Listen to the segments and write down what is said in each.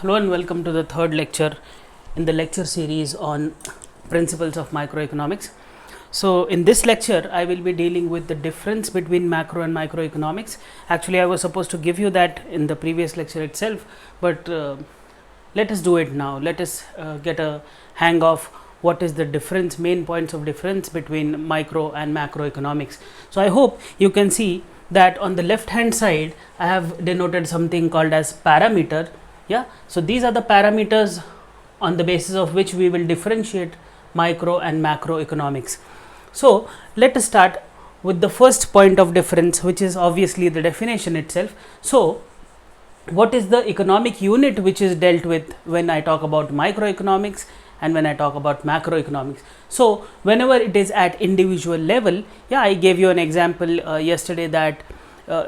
Hello and welcome to the third lecture in the lecture series on principles of microeconomics. So in this lecture I will be dealing with the difference between macro and microeconomics. Actually I was supposed to give you that in the previous lecture itself, but let us do it now. Let us get a hang of what is the difference, main points of difference between micro and macroeconomics. So I hope you can see that on the left hand side I have denoted something called as parameter. So these are the parameters on the basis of which we will differentiate micro and macroeconomics. So let us start with the first point of difference, which is obviously the definition itself. So what is the economic unit which is dealt with when I talk about microeconomics and when I talk about macroeconomics? So whenever it is at individual level, I gave you an example yesterday that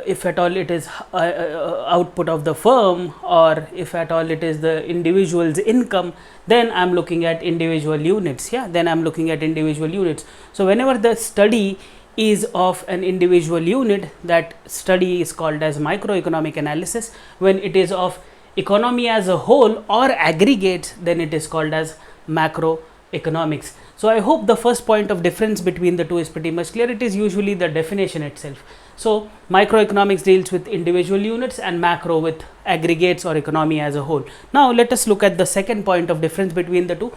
if at all it is output of the firm, or if at all it is the individual's income, then I am looking at individual units. Then I am looking at individual units. So whenever the study is of an individual unit, that study is called as microeconomic analysis. When it is of economy as a whole or aggregates, then it is called as macroeconomics. So I hope the first point of difference between the two is pretty much clear. It is usually the definition itself. So microeconomics deals with individual units and macro with aggregates or economy as a whole. Now let us look at the second point of difference between the two.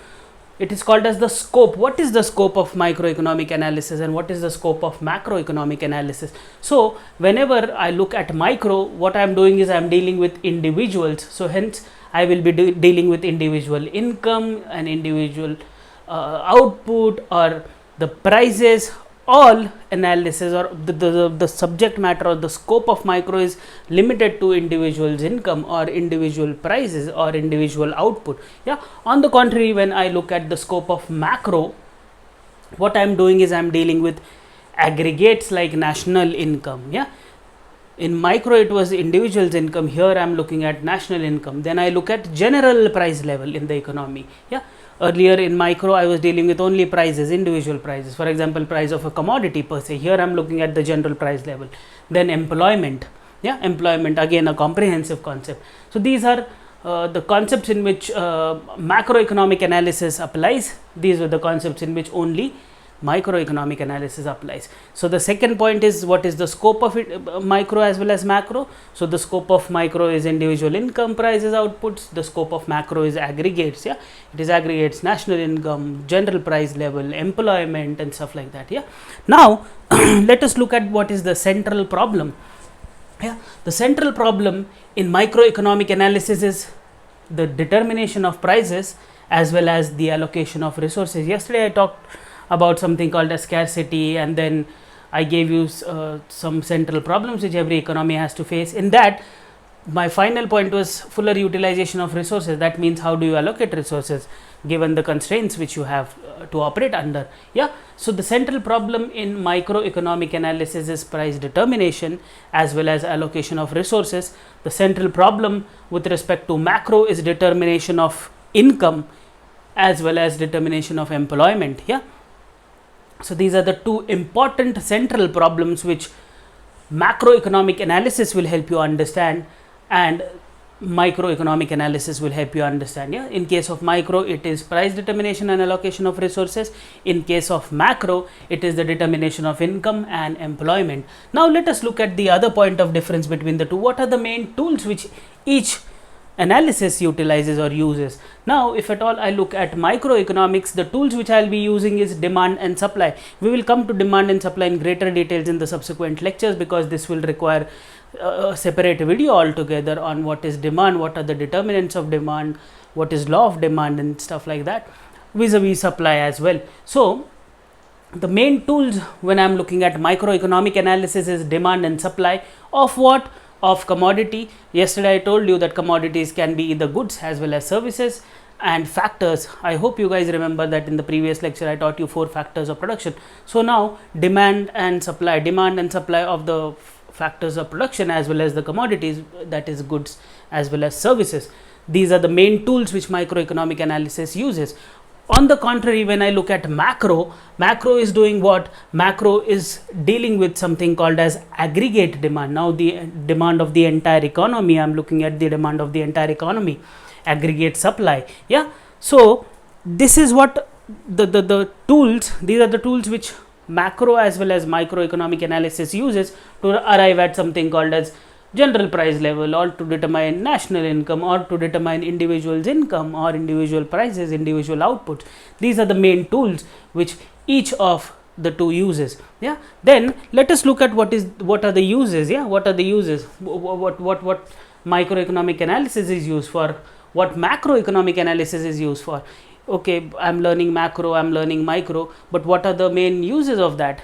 It is called as the scope. What is the scope of microeconomic analysis and what is the scope of macroeconomic analysis? So whenever I look at micro, what I am doing is I am dealing with individuals. So hence I will be dealing with individual income and individual output or the prices. All analysis or the subject matter or the scope of micro is limited to individual's income or individual prices or individual output. On the contrary, when I look at the scope of macro, what I am doing is I am dealing with aggregates like national income. In micro it was individual's income, here I am looking at national income. Then I look at general price level in the economy. Earlier in micro I was dealing with only prices, individual prices, for example price of a commodity per se. Here I am looking at the general price level. Then employment, employment, again a comprehensive concept. So these are the concepts in which macroeconomic analysis applies. These are the concepts in which only microeconomic analysis applies. So the second point is what is the scope of it, micro as well as macro. So the scope of micro is individual income, prices, outputs. The scope of macro is aggregates. It is aggregates, national income, general price level, employment and stuff like that. Now let us look at what is the central problem. The central problem in microeconomic analysis is the determination of prices as well as the allocation of resources. Yesterday I talked about something called as scarcity, and then I gave you some central problems which every economy has to face. In that, my final point was fuller utilization of resources. That means how do you allocate resources given the constraints which you have to operate under. So the central problem in microeconomic analysis is price determination as well as allocation of resources. The central problem with respect to macro is determination of income as well as determination of employment. So these are the two important central problems which macroeconomic analysis will help you understand and microeconomic analysis will help you understand. In case of micro it is price determination and allocation of resources. In case of macro it is the determination of income and employment. Now let us look at the other point of difference between the two. What are the main tools which each analysis utilizes or uses? Now if at all I look at microeconomics, the tools which I will be using is demand and supply. We will come to demand and supply in greater details in the subsequent lectures, because this will require a separate video altogether on what is demand, what are the determinants of demand, what is law of demand and stuff like that, vis-a-vis supply as well. So the main tools when I am looking at microeconomic analysis is demand and supply of what? Of commodity. Yesterday I told you that commodities can be either goods as well as services, and factors. I hope you guys remember that in the previous lecture I taught you 4 factors of production. So now demand and supply of the factors of production as well as the commodities, that is goods as well as services. These are the main tools which microeconomic analysis uses. On the contrary, when I look at macro is doing what? Macro is dealing with something called as aggregate demand. Now the demand of the entire economy, I am looking at the demand of the entire economy. aggregate supply. Yeah, so this is what the tools, these are the tools which macro as well as microeconomic analysis uses to arrive at something called as general price level, or to determine national income, or to determine individual's income, or individual prices, individual outputs. These are the main tools which each of the two uses. Yeah, then let us look at what are the uses. Yeah, what are the uses, what microeconomic analysis is used for, what macroeconomic analysis is used for. Okay, I'm learning macro, I'm learning micro, but what are the main uses of that?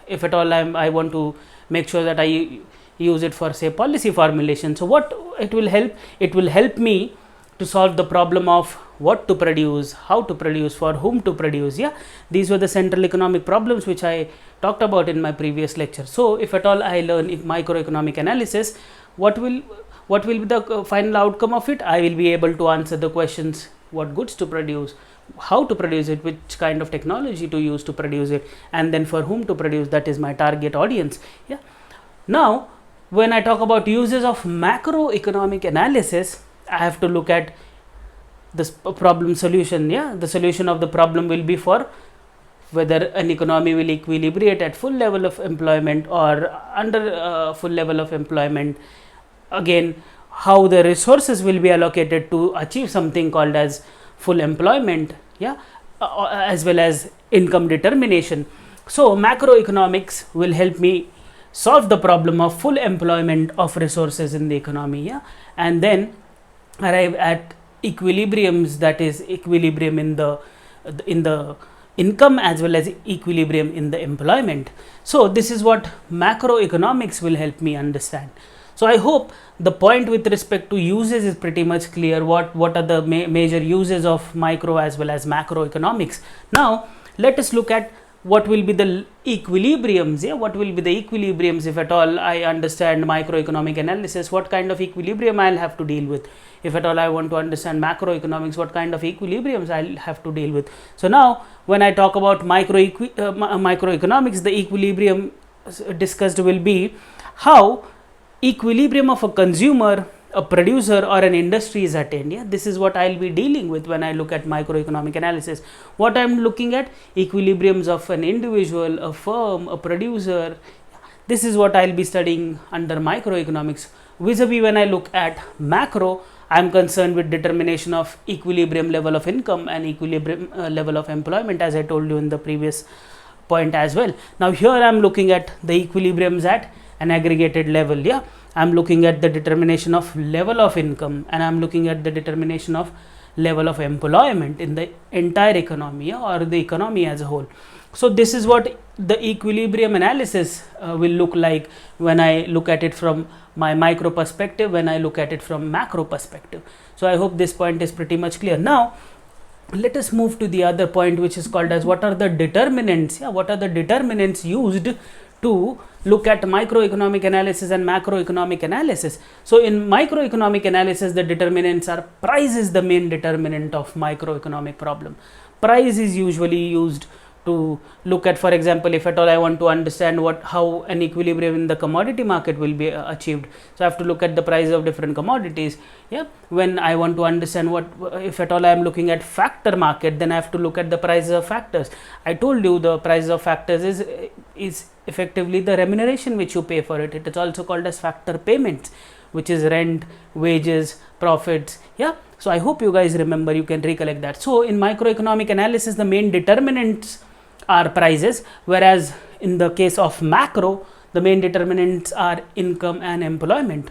If at all I want to make sure that I use it for, say, policy formulation. So what it will help me to solve the problem of what to produce, how to produce, for whom to produce. Yeah, these were the central economic problems which I talked about in my previous lecture. So if at all I learn microeconomic analysis, what will be the final outcome of it? I will be able to answer the questions: what goods to produce, how to produce it, which kind of technology to use to produce it, and then for whom to produce. That is my target audience. Yeah, now when I talk about uses of macroeconomic analysis, I have to look at this problem solution. Yeah, the solution of the problem will be for whether an economy will equilibrate at full level of employment or under full level of employment. Again, how the resources will be allocated to achieve something called as full employment. Yeah, as well as income determination. So macroeconomics will help me solve the problem of full employment of resources in the economy. Yeah, and then arrive at equilibriums, that is equilibrium in the income as well as equilibrium in the employment. So this is what macroeconomics will help me understand. So I hope the point with respect to uses is pretty much clear. What are the major uses of micro as well as macroeconomics? Now let us look at what will be the equilibriums. Yeah, what will be the equilibriums? If at all I understand microeconomic analysis, what kind of equilibrium I'll have to deal with? If at all I want to understand macroeconomics, what kind of equilibriums I'll have to deal with? So now when I talk about microeconomics, the equilibrium discussed will be how equilibrium of a consumer, a producer, or an industry is attained. Yeah, this is what I'll be dealing with when I look at microeconomic analysis. What I'm looking at: equilibriums of an individual, a firm, a producer. This is what I'll be studying under microeconomics. Vis-a-vis when I look at macro, I'm concerned with determination of equilibrium level of income and equilibrium level of employment, as I told you in the previous point as well. Now here I'm looking at the equilibriums at an aggregated level. Yeah, I'm looking at the determination of level of income, and I'm looking at the determination of level of employment in the entire economy, or the economy as a whole. So this is what the equilibrium analysis will look like when I look at it from my micro perspective, when I look at it from macro perspective. So I hope this point is pretty much clear. Now let us move to the other point, which is called as what are the determinants. Yeah, what are the determinants used to look at microeconomic analysis and macroeconomic analysis? So in microeconomic analysis, the determinants are: price is the main determinant of microeconomic problem. Price is usually used to look at, for example, if at all I want to understand how an equilibrium in the commodity market will be achieved, so I have to look at the price of different commodities. Yeah, when I want to understand if at all I am looking at factor market, then I have to look at the prices of factors. I told you the prices of factors is effectively the remuneration which you pay for it. It is also called as factor payments, which is rent, wages, profits. Yeah, so I hope you guys remember, you can recollect that. So in microeconomic analysis, the main determinants are prices, whereas in the case of macro, the main determinants are income and employment.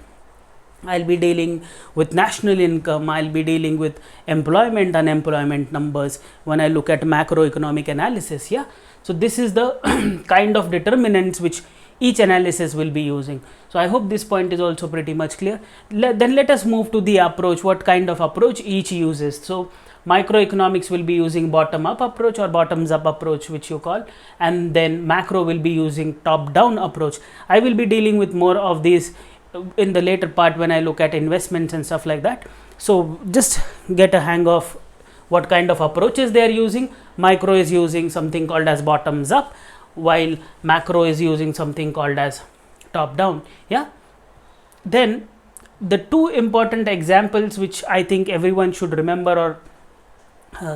I'll be dealing with national income, I'll be dealing with employment, unemployment numbers when I look at macroeconomic analysis. Yeah, so this is the kind of determinants which each analysis will be using. So I hope this point is also pretty much clear. Then let us move to the approach, what kind of approach each uses. So microeconomics will be using bottom up approach or bottoms up approach, which you call, and then macro will be using top down approach. I will be dealing with more of these in the later part when I look at investments and stuff like that. So just get a hang of what kind of approaches they are using. Micro is using something called as bottoms up, while macro is using something called as top down. Yeah, then the two important examples which I think everyone should remember or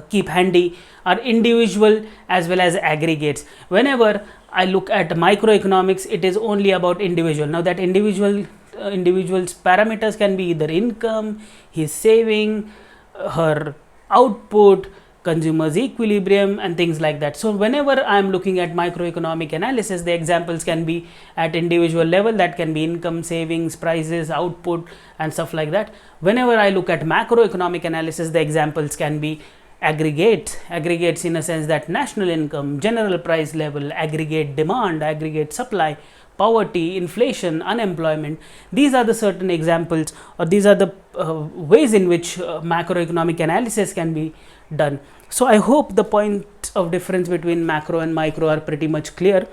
keep handy are individual as well as aggregates. Whenever I look at microeconomics, it is only about individual. Now that individual's parameters can be either income, his saving, her output, consumers equilibrium, and things like that. So whenever I am looking at microeconomic analysis, the examples can be at individual level, that can be income, savings, prices, output, and stuff like that. Whenever I look at macroeconomic analysis, the examples can be aggregates in a sense that national income, general price level, aggregate demand, aggregate supply, poverty, inflation, unemployment. These are the certain examples, or these are the ways in which macroeconomic analysis can be done. So I hope the points of difference between macro and micro are pretty much clear.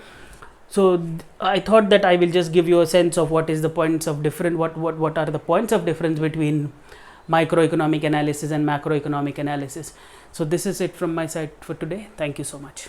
So I thought that I will just give you a sense of what is the points of difference, what are the points of difference between microeconomic analysis and macroeconomic analysis. So this is it from my side for today. Thank you so much.